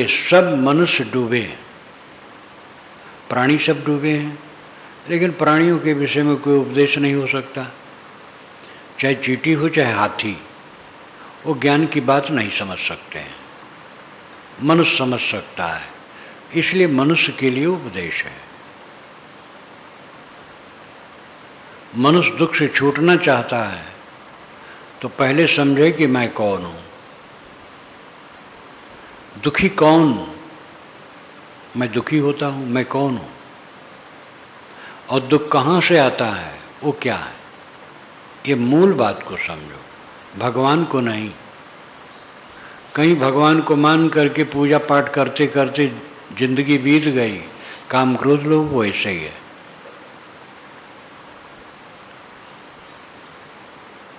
ये सब मनुष्य डूबे हैं, प्राणी सब डूबे हैं, लेकिन प्राणियों के विषय में कोई उपदेश नहीं हो सकता। चाहे चींटी हो चाहे हाथी, वो ज्ञान की बात नहीं समझ सकते हैं, मनुष्य समझ सकता है, इसलिए मनुष्य के लिए उपदेश है। मनुष्य दुख से छूटना चाहता है तो पहले समझे कि मैं कौन हूँ। दुखी कौन? मैं दुखी होता हूँ, मैं कौन हूँ? और दुख कहाँ से आता है, वो क्या है? ये मूल बात को समझो, भगवान को नहीं। कहीं भगवान को मान करके पूजा पाठ करते करते जिंदगी बीत गई, काम क्रोध लोग वो ऐसे ही है।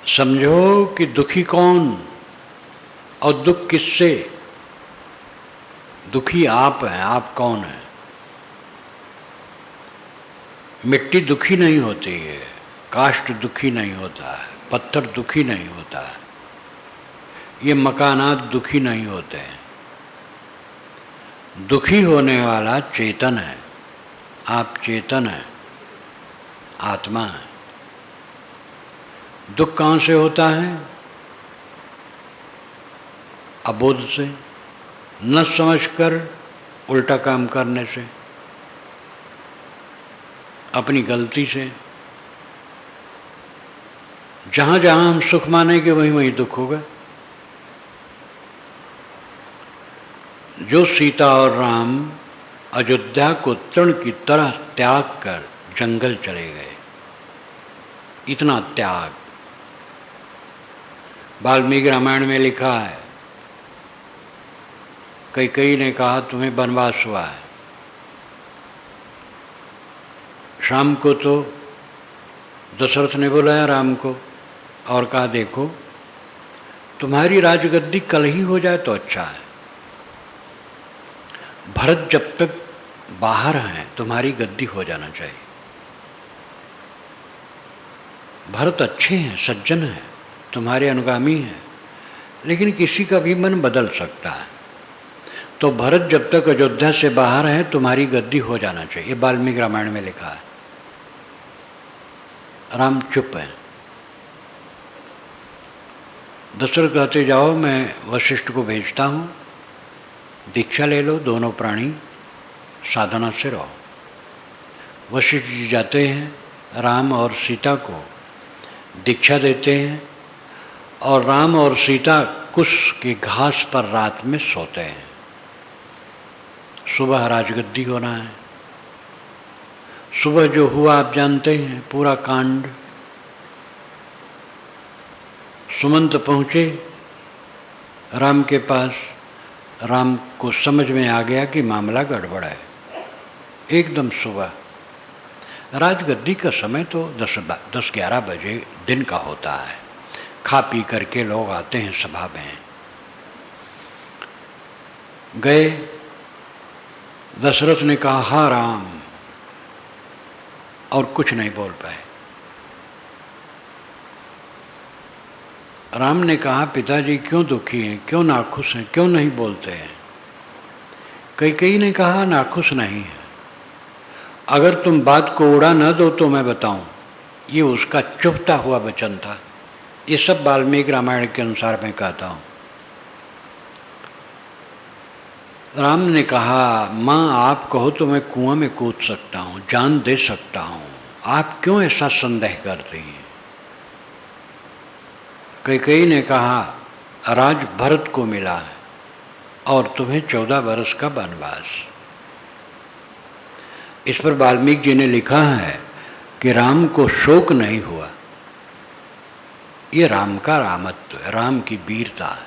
समझो कि दुखी कौन और दुख किससे? दुखी आप हैं, आप कौन हैं? मिट्टी दुखी नहीं होती है, काष्ठ दुखी नहीं होता है, पत्थर दुखी नहीं होता है, ये मकानात दुखी नहीं होते हैं। दुखी होने वाला चेतन है, आप चेतन हैं, आत्मा है। दुख कहाँ से होता है? अबोध से, न समझकर उल्टा काम करने से, अपनी गलती से। जहाँ जहाँ हम सुख मानेंगे वहीं वहीं दुख होगा। जो सीता और राम अयोध्या को तृण की तरह त्याग कर जंगल चले गए, इतना त्याग वाल्मीकि रामायण में लिखा है। कई ने कहा तुम्हें वनवास हुआ है। शाम को तो दशरथ ने बुलाया राम को और कहा देखो तुम्हारी राजगद्दी कल ही हो जाए तो अच्छा है। भरत जब तक बाहर हैं तुम्हारी गद्दी हो जाना चाहिए। भरत अच्छे हैं, सज्जन हैं, तुम्हारे अनुगामी हैं, लेकिन किसी का भी मन बदल सकता है। तो भरत जब तक अयोध्या से बाहर है तुम्हारी गद्दी हो जाना चाहिए, वाल्मीकि रामायण में लिखा है। राम चुप है। दशरथ कहते जाओ मैं वशिष्ठ को भेजता हूँ, दीक्षा ले लो, दोनों प्राणी साधना से रहो। वशिष्ठ जी जाते हैं, राम और सीता को दीक्षा देते हैं और राम और सीता कुश की घास पर रात में सोते हैं। सुबह राजगद्दी होना है। सुबह जो हुआ आप जानते हैं पूरा कांड। सुमंत पहुँचे राम के पास। राम को समझ में आ गया कि मामला गड़बड़ है। एकदम सुबह, राजगद्दी का समय तो 10-11 बजे दिन का होता है। खा पी करके लोग आते हैं सभा में। गए, दशरथ ने कहा हाँ राम, और कुछ नहीं बोल पाए। राम ने कहा पिताजी क्यों दुखी हैं, क्यों नाखुश हैं, क्यों नहीं बोलते हैं? कई ने कहा नाखुश नहीं है, अगर तुम बात को उड़ा न दो तो मैं बताऊं। ये उसका चुभता हुआ वचन था। ये सब वाल्मीकि रामायण के अनुसार मैं कहता हूँ। राम ने कहा माँ आप कहो तो मैं कुआं में कूद सकता हूँ, जान दे सकता हूँ, आप क्यों ऐसा संदेह कर रही हैं? कई ने कहा राज भरत को मिला है और तुम्हें 14 वर्ष का वनवास। इस पर वाल्मीकि जी ने लिखा है कि राम को शोक नहीं हुआ। ये राम का रामत्व है, राम की वीरता है।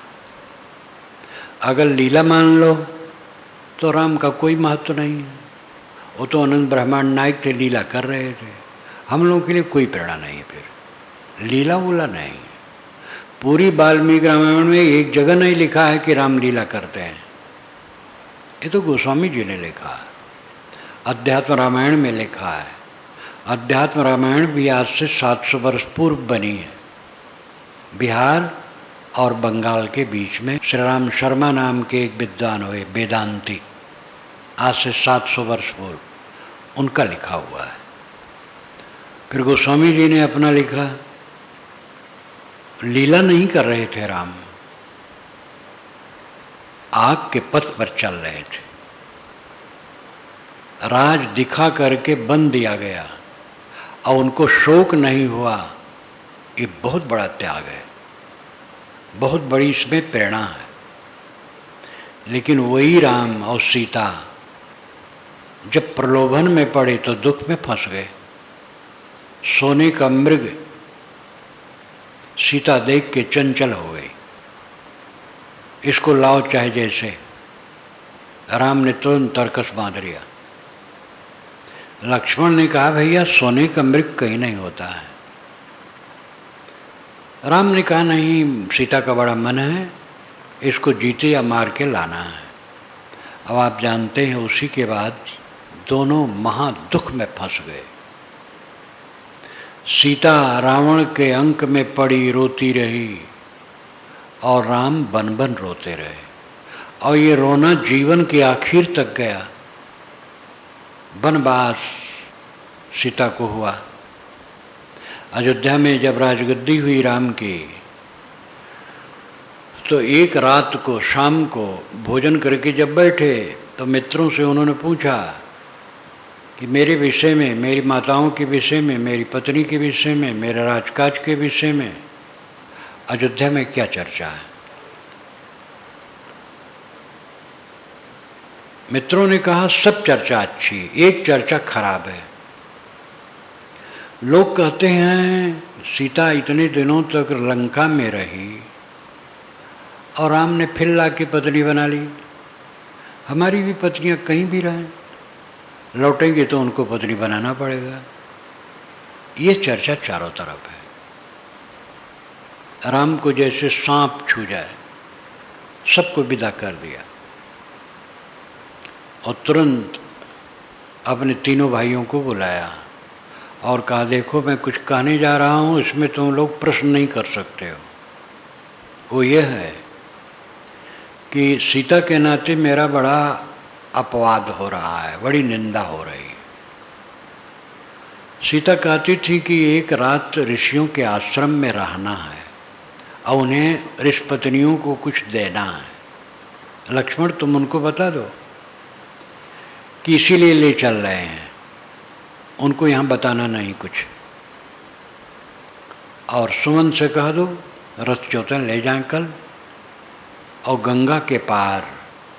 अगर लीला मान लो तो राम का कोई महत्व नहीं है। वो तो अनंत ब्रह्मांड नायक थे, लीला कर रहे थे। हम लोगों के लिए कोई प्रेरणा नहीं है, फिर लीला वूला नहीं है। पूरी वाल्मीकि रामायण में एक जगह नहीं लिखा है कि राम लीला करते हैं। ये तो गोस्वामी जी ने लिखा है। अध्यात्म रामायण में लिखा है। अध्यात्म रामायण भी आज से 700 वर्ष पूर्व बनी है। बिहार और बंगाल के बीच में श्री राम शर्मा नाम के एक विद्वान हुए, वेदांती, आज से 700 वर्ष पूर्व, उनका लिखा हुआ है। फिर गोस्वामी जी ने अपना लिखा। लीला नहीं कर रहे थे राम, आग के पथ पर चल रहे थे। राज दिखा करके बन दिया गया और उनको शोक नहीं हुआ, ये बहुत बड़ा त्याग है, बहुत बड़ी इसमें प्रेरणा है। लेकिन वही राम और सीता जब प्रलोभन में पड़े तो दुख में फंस गए। सोने का मृग सीता देख के चंचल हो गई, इसको लाओ चाहे जैसे। राम ने तुरंत तर्कस बांध लिया। लक्ष्मण ने कहा भैया सोने का मृग कहीं नहीं होता है। राम ने कहा नहीं, सीता का बड़ा मन है, इसको जीते या मार के लाना है। अब आप जानते हैं उसी के बाद दोनों महा दुख में फंस गए। सीता रावण के अंक में पड़ी रोती रही और राम बन बन रोते रहे, और ये रोना जीवन के आखिर तक गया। वनवास सीता को हुआ। अयोध्या में जब राजगद्दी हुई राम की, तो एक रात को शाम को भोजन करके जब बैठे तो मित्रों से उन्होंने पूछा कि मेरे विषय में, मेरी माताओं के विषय में, मेरी पत्नी के विषय में, मेरे राजकाज के विषय में अयोध्या में क्या चर्चा है। मित्रों ने कहा सब चर्चा अच्छी, एक चर्चा खराब है। लोग कहते हैं सीता इतने दिनों तक लंका में रही और राम ने फिर ला के पत्नी बना ली। हमारी भी पत्नियां कहीं भी रहें, लौटेंगे तो उनको पत्नी बनाना पड़ेगा। ये चर्चा चारों तरफ है। राम को जैसे सांप छू जाए, सबको विदा कर दिया और तुरंत अपने तीनों भाइयों को बुलाया और कहा देखो मैं कुछ कहने जा रहा हूँ, इसमें तुम लोग प्रश्न नहीं कर सकते हो। वो ये है कि सीता के नाते मेरा बड़ा अपवाद हो रहा है, बड़ी निंदा हो रही है। सीता कहती थी कि एक रात ऋषियों के आश्रम में रहना है और उन्हें ऋषि पत्नियों को कुछ देना है। लक्ष्मण तुम उनको बता दो कि इसीलिए ले चल रहे हैं, उनको यहाँ बताना नहीं कुछ। और सुमन से कह दो रथ चौथन ले जाएं कल, और गंगा के पार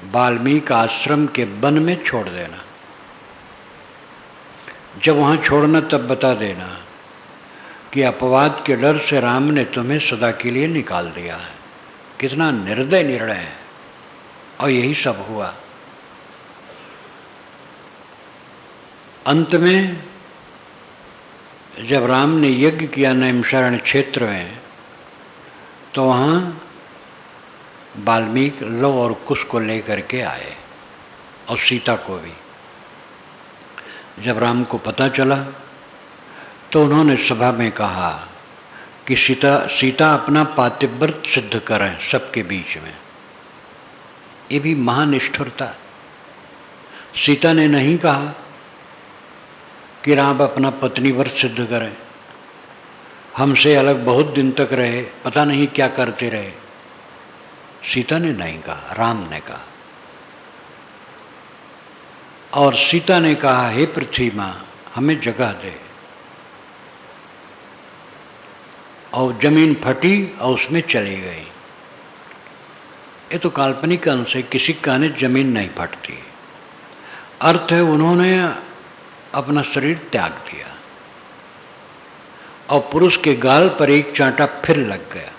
वाल्मीकि आश्रम के वन में छोड़ देना। जब वहाँ छोड़ना तब बता देना कि अपवाद के डर से राम ने तुम्हें सदा के लिए निकाल दिया है। कितना निर्दय निर्णय है। और यही सब हुआ। अंत में जब राम ने यज्ञ किया नैमिषारण्य क्षेत्र में, तो वहाँ वाल्मीकि लव और कुश को लेकर के आए और सीता को भी। जब राम को पता चला तो उन्होंने सभा में कहा कि सीता अपना पातिव्रत सिद्ध करें सबके बीच में। ये भी महानिष्ठुरता। सीता ने नहीं कहा कि राम अपना पत्नी व्रत सिद्ध करें, हमसे अलग बहुत दिन तक रहे, पता नहीं क्या करते रहे। सीता ने नहीं कहा, राम ने कहा। और सीता ने कहा हे पृथ्वी माँ हमें जगह दे। और जमीन फटी और उसमें चली गई। ये तो काल्पनिक अंश है, किसी कहने जमीन नहीं फटती। अर्थ है उन्होंने अपना शरीर त्याग दिया और पुरुष के गाल पर एक चांटा फिर लग गया।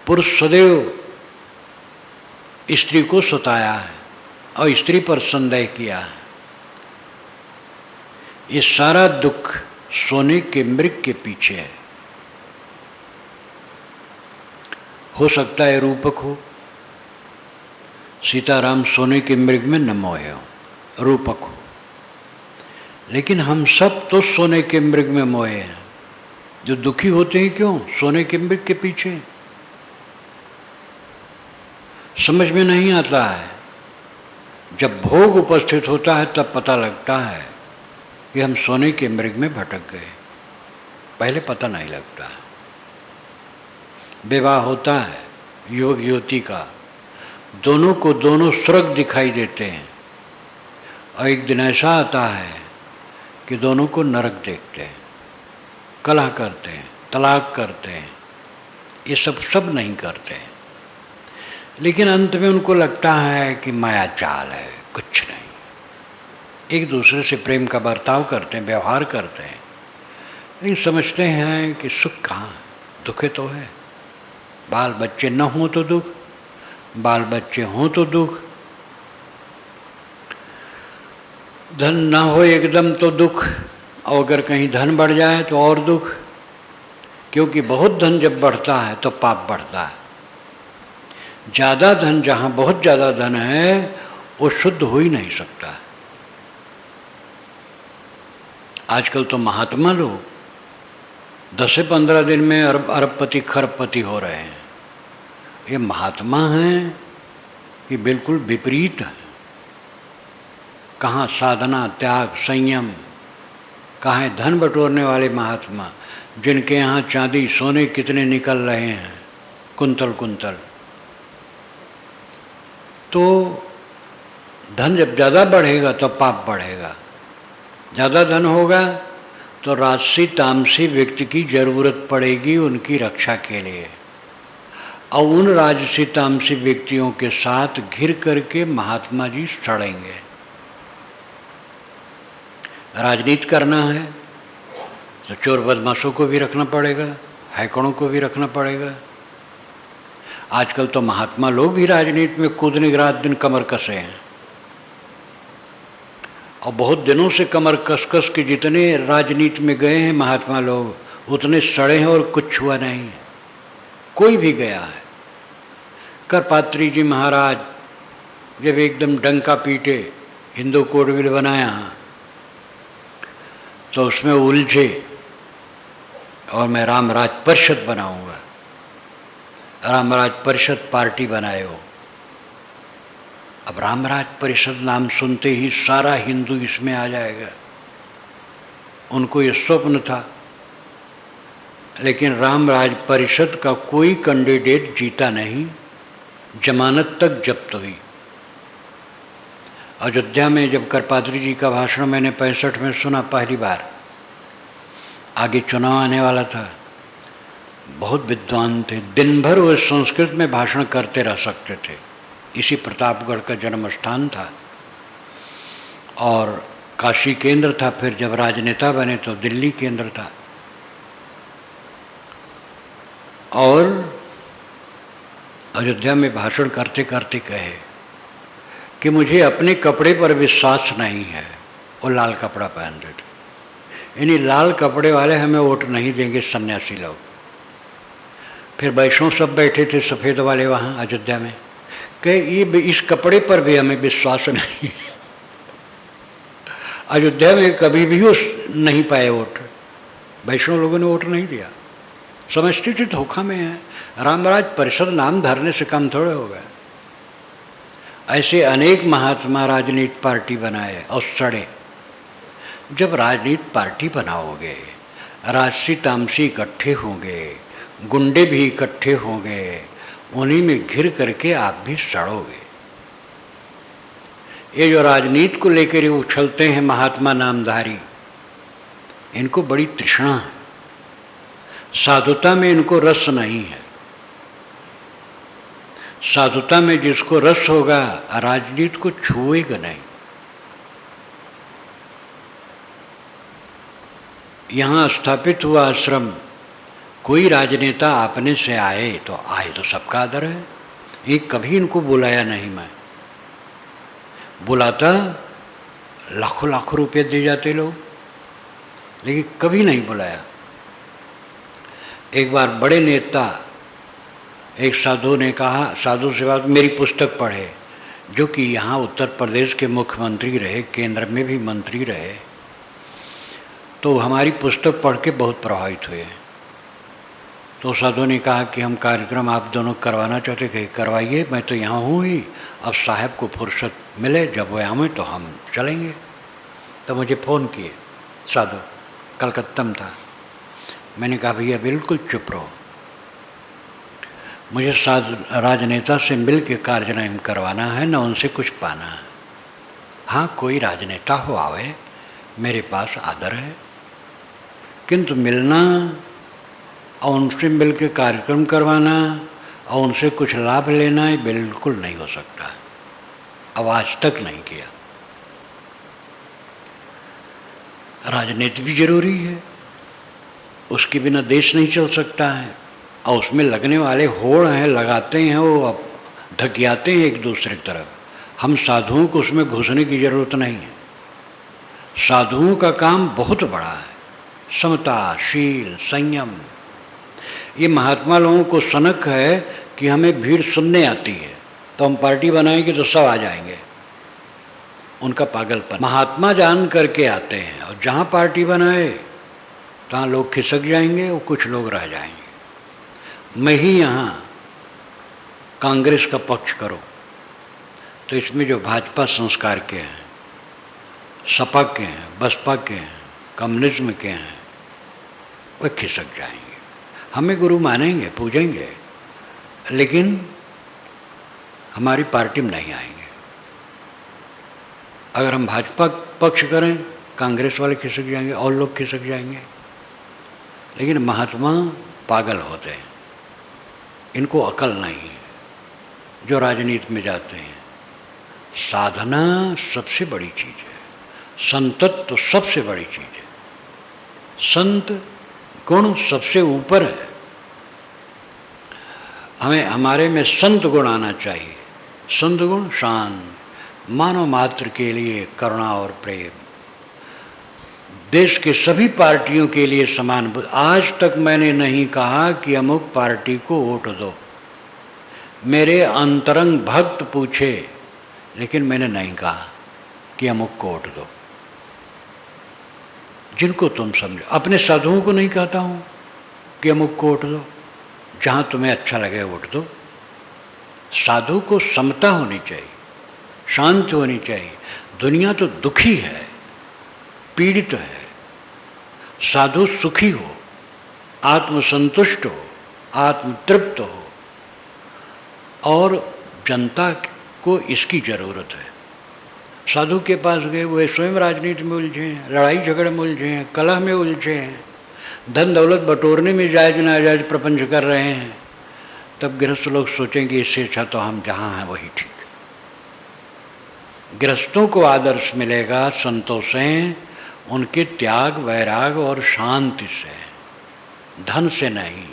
पुरुष सदैव स्त्री को सताया है और स्त्री पर संदेह किया है। ये सारा दुख सोने के मृग के पीछे है। हो सकता है रूपक हो, सीताराम सोने के मृग में न मोहे हो, रूपक हो, लेकिन हम सब तो सोने के मृग में मोहे हैं। जो दुखी होते हैं क्यों? सोने के मृग के पीछे। समझ में नहीं आता है। जब भोग उपस्थित होता है तब पता लगता है कि हम सोने के मृग में भटक गए, पहले पता नहीं लगता है। विवाह होता है युवक युवती का, दोनों को दोनों स्वर्ग दिखाई देते हैं, और एक दिन ऐसा आता है कि दोनों को नरक देखते हैं, कलह करते हैं, तलाक करते हैं, ये सब नहीं करते हैं। लेकिन अंत में उनको लगता है कि माया चाल है, कुछ नहीं, एक दूसरे से प्रेम का बर्ताव करते हैं, व्यवहार करते हैं, लेकिन समझते हैं कि सुख कहाँ, दुख तो है। बाल बच्चे न हों तो दुख, बाल बच्चे हों तो दुख, धन ना हो एकदम तो दुख, और अगर कहीं धन बढ़ जाए तो और दुख, क्योंकि बहुत धन जब बढ़ता है तो पाप बढ़ता है। ज़्यादा धन, जहाँ बहुत ज़्यादा धन है वो शुद्ध हो ही नहीं सकता। आजकल तो महात्मा लोग 10 से 15 दिन में अरबपति खरबपति हो रहे हैं। ये महात्मा हैं कि बिल्कुल विपरीत है। कहाँ साधना, त्याग, संयम, कहाँ है धन बटोरने वाले महात्मा, जिनके यहाँ चांदी सोने कितने निकल रहे हैं, कुंतल कुंतल। तो धन जब ज़्यादा बढ़ेगा तो पाप बढ़ेगा, ज़्यादा धन होगा तो राजसी तामसी व्यक्ति की जरूरत पड़ेगी उनकी रक्षा के लिए, और उन राजसी तामसी व्यक्तियों के साथ घिर करके महात्मा जी सड़ेंगे। राजनीति करना है तो चोर बदमाशों को भी रखना पड़ेगा, हैकड़ों को भी रखना पड़ेगा। आजकल तो महात्मा लोग भी राजनीति में कूदने रात दिन कमर कसे हैं, और बहुत दिनों से कमर कस कस के जितने राजनीति में गए हैं महात्मा लोग उतने सड़े हैं और कुछ हुआ नहीं है, कोई भी गया है। करपात्री जी महाराज जब एकदम डंका पीटे हिंदू कोड बिल बनाया तो उसमें उलझे और मैं रामराज परिषद बनाऊंगा, रामराज परिषद पार्टी बनाए हो। अब रामराज परिषद नाम सुनते ही सारा हिंदू इसमें आ जाएगा, उनको ये स्वप्न था। लेकिन रामराज परिषद का कोई कैंडिडेट जीता नहीं, जमानत तक जब्त हुई। अयोध्या में जब करपात्री जी का भाषण मैंने 65 में सुना पहली बार, आगे चुनाव आने वाला था, बहुत विद्वान थे, दिन भर वो संस्कृत में भाषण करते रह सकते थे। इसी प्रतापगढ़ का जन्म स्थान था और काशी केंद्र था, फिर जब राजनेता बने तो दिल्ली केंद्र था। और अयोध्या में भाषण करते करते कहे कि मुझे अपने कपड़े पर विश्वास नहीं है। वो लाल कपड़ा पहनते थे, यानी लाल कपड़े वाले हमें वोट नहीं देंगे सन्यासी लोग। फिर वैष्णव सब बैठे थे सफ़ेद वाले वहाँ अयोध्या में, कि ये इस कपड़े पर भी हमें विश्वास नहीं है। अयोध्या में कभी भी वो नहीं पाए वोट, वैष्णव लोगों ने वोट नहीं दिया, समझते थे धोखा में है। रामराज परिषद नाम धरने से कम थोड़े हो गए। ऐसे अनेक महात्मा राजनीति पार्टी बनाए और सड़े। जब राजनीति पार्टी बनाओगे, राजसी तामसी इकट्ठे होंगे, गुंडे भी इकट्ठे होंगे, उन्हीं में घिर करके आप भी सड़ोगे। ये जो राजनीति को लेकर उछलते हैं महात्मा नामधारी, इनको बड़ी तृष्णा है, साधुता में इनको रस नहीं है। साधुता में जिसको रस होगा राजनीति को छुएगा नहीं। यहाँ स्थापित हुआ आश्रम, कोई राजनेता अपने से आए तो सबका आदर है। एक कभी इनको बुलाया नहीं, मैं बुलाता लाखों लाखों रुपए दे जाते लोग, लेकिन कभी नहीं बुलाया। एक बार बड़े नेता, एक साधु ने कहा, साधु से बात, मेरी पुस्तक पढ़े, जो कि यहाँ उत्तर प्रदेश के मुख्यमंत्री रहे, केंद्र में भी मंत्री रहे, तो हमारी पुस्तक पढ़ के बहुत प्रभावित हुए। तो साधु ने कहा कि हम कार्यक्रम आप दोनों करवाना चाहते थे, करवाइए, मैं तो यहाँ हूँ ही, अब साहब को फुर्सत मिले जब वो आवे तो हम चलेंगे। तो मुझे फ़ोन किए साधु, कलकत्ता में था। मैंने कहा भैया बिल्कुल चुप रहो, मुझे राजनेता से मिल के कार्यक्रम करवाना है, न उनसे कुछ पाना है। हाँ कोई राजनेता हो आवे, मेरे पास आदर है, किंतु मिलना और उनसे मिल के कार्यक्रम करवाना और उनसे कुछ लाभ लेना ये बिल्कुल नहीं हो सकता, अब आज तक नहीं किया। राजनीति भी जरूरी है, उसके बिना देश नहीं चल सकता है, और उसमें लगने वाले होड़ हैं, लगाते हैं, वो धकियाते हैं एक दूसरे की तरफ। हम साधुओं को उसमें घुसने की जरूरत नहीं है। साधुओं का काम बहुत बड़ा है, समता, शील, संयम। ये महात्मा लोगों को सनक है कि हमें भीड़ सुनने आती है तो हम पार्टी बनाएंगे तो सब आ जाएंगे, उनका पागलपन। महात्मा जान करके आते हैं, और जहाँ पार्टी बनाए तहाँ लोग खिसक जाएंगे और कुछ लोग रह जाएंगे। मैं ही यहाँ कांग्रेस का पक्ष करो तो इसमें जो भाजपा संस्कार के हैं, सपा के हैं, बसपा के हैं, कम्युनिज्म के हैं, वे खिसक जाएंगे। हमें गुरु मानेंगे, पूजेंगे, लेकिन हमारी पार्टी में नहीं आएंगे। अगर हम भाजपा पक्ष करें, कांग्रेस वाले खिसक जाएंगे और लोग खिसक जाएंगे। लेकिन महात्मा पागल होते हैं, इनको अकल नहीं है जो राजनीति में जाते हैं। साधना सबसे बड़ी चीज़ है, संतत्व सबसे बड़ी चीज़ है, संत गुण सबसे ऊपर है। हमें हमारे में संत गुण आना चाहिए। संत गुण शांत, मानव मात्र के लिए करुणा और प्रेम, देश के सभी पार्टियों के लिए समान। आज तक मैंने नहीं कहा कि अमुक पार्टी को वोट दो, मेरे अंतरंग भक्त पूछे, लेकिन मैंने नहीं कहा कि अमुक को वोट दो। जिनको तुम समझो, अपने साधुओं को नहीं कहता हूँ कि अमुक को वोट दो, जहाँ तुम्हें अच्छा लगे वोट दो। साधु को समता होनी चाहिए, शांत होनी चाहिए। दुनिया तो दुखी है, पीड़ित है। साधु सुखी हो, आत्मसंतुष्ट हो, आत्मतृप्त हो, और जनता को इसकी ज़रूरत है। साधु के पास गए, वे स्वयं राजनीति में उलझे हैं, लड़ाई झगड़े में उलझे हैं, कलह में उलझे हैं, धन दौलत बटोरने में जायज नाजायज प्रपंच कर रहे हैं। तब गृहस्थ लोग सोचेंगे इससे अच्छा तो हम जहाँ हैं वही ठीक। गृहस्थों को आदर्श मिलेगा संतों से, उनके त्याग, वैराग और शांति से, धन से नहीं।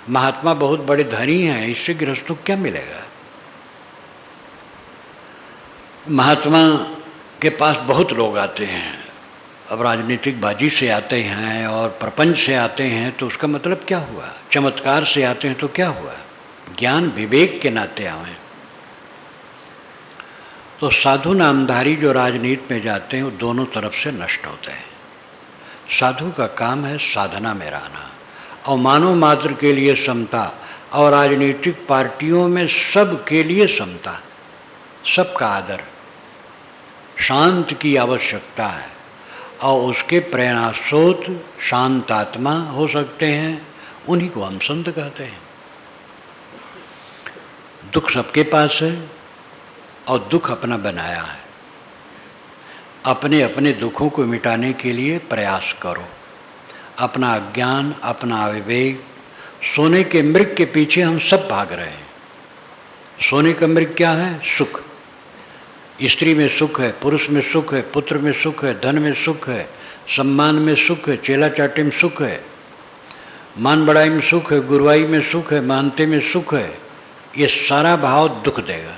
महात्मा बहुत बड़े धनी हैं, इससे गृहस्थों को क्या मिलेगा? महात्मा के पास बहुत लोग आते हैं, अब राजनीतिक बाजी से आते हैं और प्रपंच से आते हैं, तो उसका मतलब क्या हुआ? चमत्कार से आते हैं तो क्या हुआ? ज्ञान विवेक के नाते आए। तो साधु नामधारी जो राजनीति में जाते हैं वो दोनों तरफ से नष्ट होते हैं। साधु का काम है साधना में रहना, और मानव मात्र के लिए समता, और राजनीतिक पार्टियों में सब के लिए समता, सबका आदर। शांत की आवश्यकता है, और उसके प्रेरणास्रोत शांत आत्मा हो सकते हैं, उन्हीं को हम संत कहते हैं। दुख सबके पास है, और दुख अपना बनाया है। अपने अपने दुखों को मिटाने के लिए प्रयास करो। अपना अज्ञान, अपना अविवेक, सोने के मृग के पीछे हम सब भाग रहे हैं। सोने का मृग क्या है? सुख। स्त्री में सुख है, पुरुष में सुख है, पुत्र में सुख है, धन में सुख है, सम्मान में सुख है, चेला चाटे में सुख है, मान बढ़ाई में सुख है, गुरुवाई में सुख है, मानते में सुख है। ये सारा भाव दुख देगा।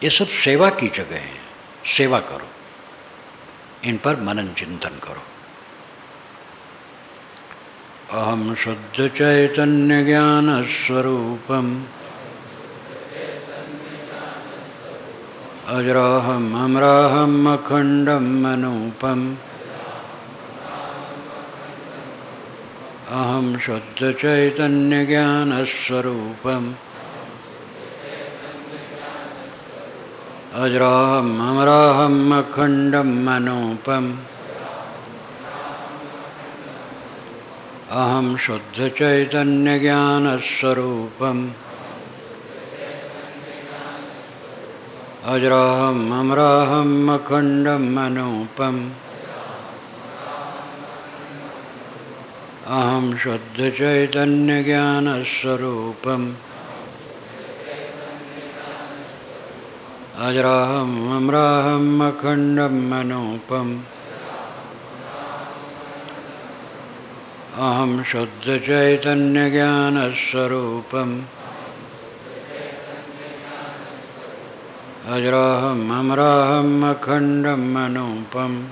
ये सब सेवा की जगह है, सेवा करो, इन पर मनन चिंतन करो। अहम शुद्ध चैतन्य ज्ञान स्वरूपम अजराहम अमराहम अखंडम अनूपम अहम शुद्ध चैतन्य ज्ञान स्वरूपम अजराहम अमराहम अखंडम मनोपम अहम शुद्ध चैतन्य ज्ञान स्वरूपम अजराहम अमराहम अखंडम मनोपम अहम शुद्ध चैतन्य ज्ञान स्वरूपम अजराहम अमराहम अखंडम मनोपम अहम शुद्ध चैतन्य ज्ञान स्वरूपम अजराहम अमराहम अखंडम मनोपम